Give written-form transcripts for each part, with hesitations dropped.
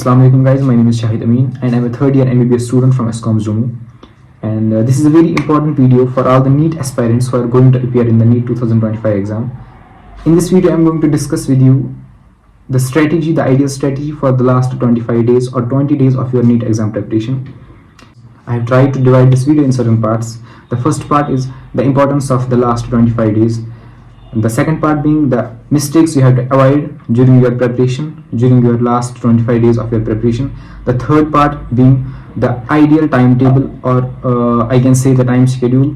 Assalamu alaikum guys, my name is Shahid Amin and I'm a third year MBBS student from ESCOMS Jammu, and this is a very important video for all the NEET aspirants who are going to appear in the NEET 2025 exam. In this video I'm going to discuss with you the ideal strategy for the last 25 days or 20 days of your NEET exam preparation. I have tried to divide this video in certain parts. The first part is the importance of the last 25 days. The second part being the mistakes you have to avoid during your preparation, during your last 25 days of your preparation. The third part being the ideal timetable, or I can say the time schedule.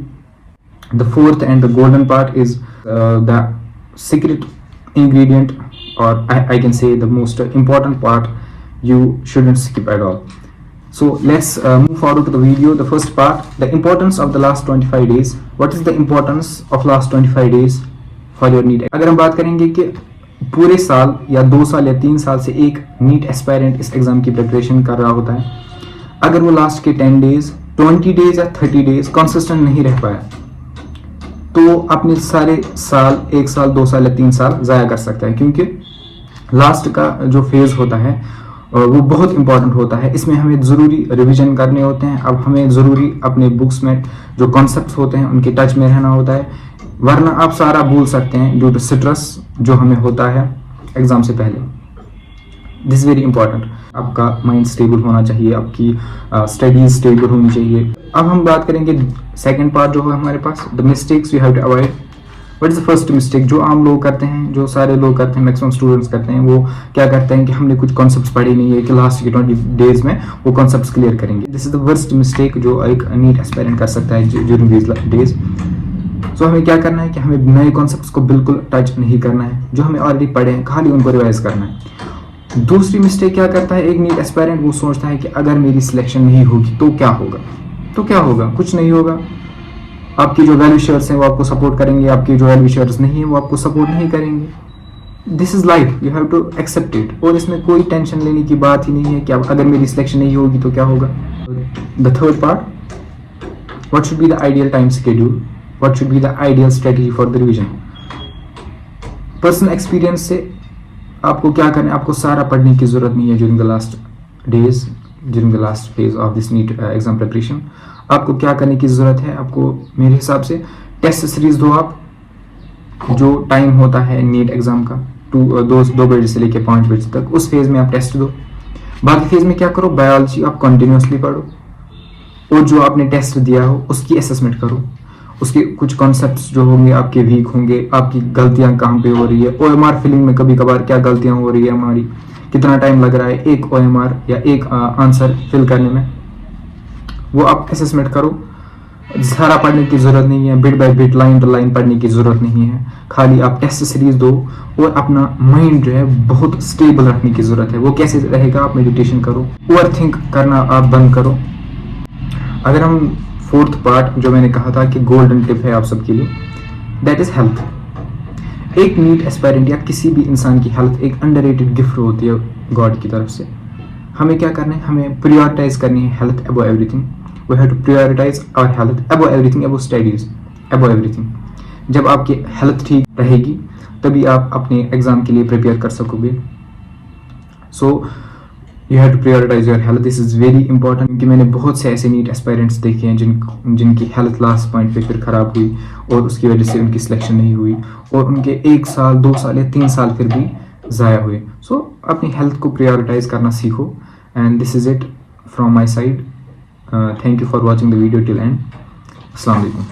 The fourth and the golden part is the secret ingredient, or I can say the most important part you shouldn't skip at all. So let's move forward to the video. The first part, the importance of the last 25 days. What is the importance of last 25 days for your NEET? अगर हम बात करेंगे कि पूरे साल या 2 साल या 3 साल से एक NEET एस्पायरेंट इस एग्जाम की प्रिपरेशन कर रहा होता है, अगर वो लास्ट के 10 डेज 20 डेज या 30 डेज कंसिस्टेंट नहीं रह पाया तो अपने सारे साल, 1 साल 2 साल या 3 साल ज़ाया कर सकता है, क्योंकि लास्ट का जो फेज होता है वो बहुत इंपॉर्टेंट होता है. इसमें हमें ज़रूरी रिवीजन करने होते हैं. अब हमें ज़रूरी अपने बुक्स में जो कॉन्सेप्ट्स होते हैं उनके टच में रहना होता है, वरना आप सारा भूल सकते हैं ड्यू टू स्ट्रेस जो हमें होता है एग्ज़ाम से पहले. This is very important. आपका माइंड स्टेबल होना चाहिए, आपकी स्टडीज स्टेबल होनी चाहिए. अब हम बात करेंगे सेकेंड पार्ट जो है हमारे पास, the mistakes you have to avoid. What is the first mistake जो आम लोग करते हैं, जो सारे लोग करते हैं, मैक्सिमम स्टूडेंट्स करते हैं? वो क्या करते हैं कि हमने कुछ कॉन्सेप्ट्स पढ़े नहीं है कि लास्ट के 20 डेज में वो कॉन्सेप्ट्स क्लियर करेंगे. This is the worst mistake जो एक नीट एस्पायरेंट कर सकता है ड्यूरिंग दीज डेज. सो हमें क्या करना है कि हमें नए कॉन्सेप्ट्स को बिल्कुल टच नहीं करना है. जो हमें ऑलरेडी पढ़े हैं खाली उनको रिवाइज करना है. दूसरी मिस्टेक क्या करता है एक नीट एस्पायरेंट, वो सोचता है कि अगर मेरी सिलेक्शन नहीं होगी तो क्या होगा. तो क्या होगा? कुछ नहीं होगा. आपकी जो वेल विशर्स हैं वो आपको सपोर्ट करेंगे, आपकी जो वेल विशर्स नहीं है वो आपको सपोर्ट नहीं करेंगे. This is life, you have to accept it. और इसमें कोई टेंशन लेने की बात ही नहीं है कि अब अगर मेरी सिलेक्शन नहीं होगी तो क्या होगा. The third part, what should be the ideal time schedule, what should be the ideal strategy for the revision. Personal experience से आपको क्या करना है, आपको सारा पढ़ने की जरूरत नहीं है during the last days, during the last phase of this NEET exam preparation. आपको क्या करने की ज़रूरत है, आपको मेरे हिसाब से टेस्ट सीरीज दो. आप जो टाइम होता है नीट एग्ज़ाम का 2 बजे से लेकर 5 बजे तक, उस फेज़ में आप टेस्ट दो. बाकी फेज़ में क्या करो, बायोलॉजी आप कंटिन्यूसली पढ़ो और जो आपने टेस्ट दिया हो उसकी असेसमेंट करो. उसके कुछ कॉन्सेप्ट्स जो होंगे आपके वीक होंगे, आपकी गलतियाँ कहाँ पे हो रही है, OMR फिलिंग में कभी कभार क्या गलतियाँ हो रही है हमारी, कितना टाइम लग रहा है एक OMR या एक आंसर फिल करने में, वो आप असेसमेंट करो. सारा पढ़ने की ज़रूरत नहीं है, bit by bit, line to line पढ़ने की ज़रूरत नहीं है. खाली आप टेस्ट सीरीज दो और अपना माइंड जो है बहुत स्टेबल रखने की ज़रूरत है. वो कैसे रहेगा, आप मेडिटेशन करो, ओवर थिंक करना आप बंद करो. अगर हम फोर्थ पार्ट जो मैंने कहा था कि गोल्डन टिप है आप सबके लिए, दैट इज़ हेल्थ. एक नीट एस्पायरेंट या किसी भी इंसान की हेल्थ एक अंडररेटेड गिफ्ट होती है गॉड की तरफ से. हमें क्या करना है, हमें प्रायोरिटाइज करनी है health above everything. We have to prioritise our health above everything, above studies, above everything. जब आपकी हेल्थ ठीक रहेगी तभी आप अपने एग्जाम के लिए प्रिपेयर कर सकोगे. So you have to prioritise your health. This is very important, क्योंकि मैंने बहुत से ऐसे नीट एस्पायरेंट्स देखे हैं जिनकी हेल्थ लास्ट पॉइंट पे फिर ख़राब हुई और उसकी वजह से उनकी सिलेक्शन नहीं हुई और उनके 1 साल 2 साल या 3 साल फिर भी ज़ाया हुए. सो अपनी हेल्थ को प्रायोरिटाइज करना सीखो. And this is it from my side. Thank you for watching the video till and. अस्सलाम वालेकुम.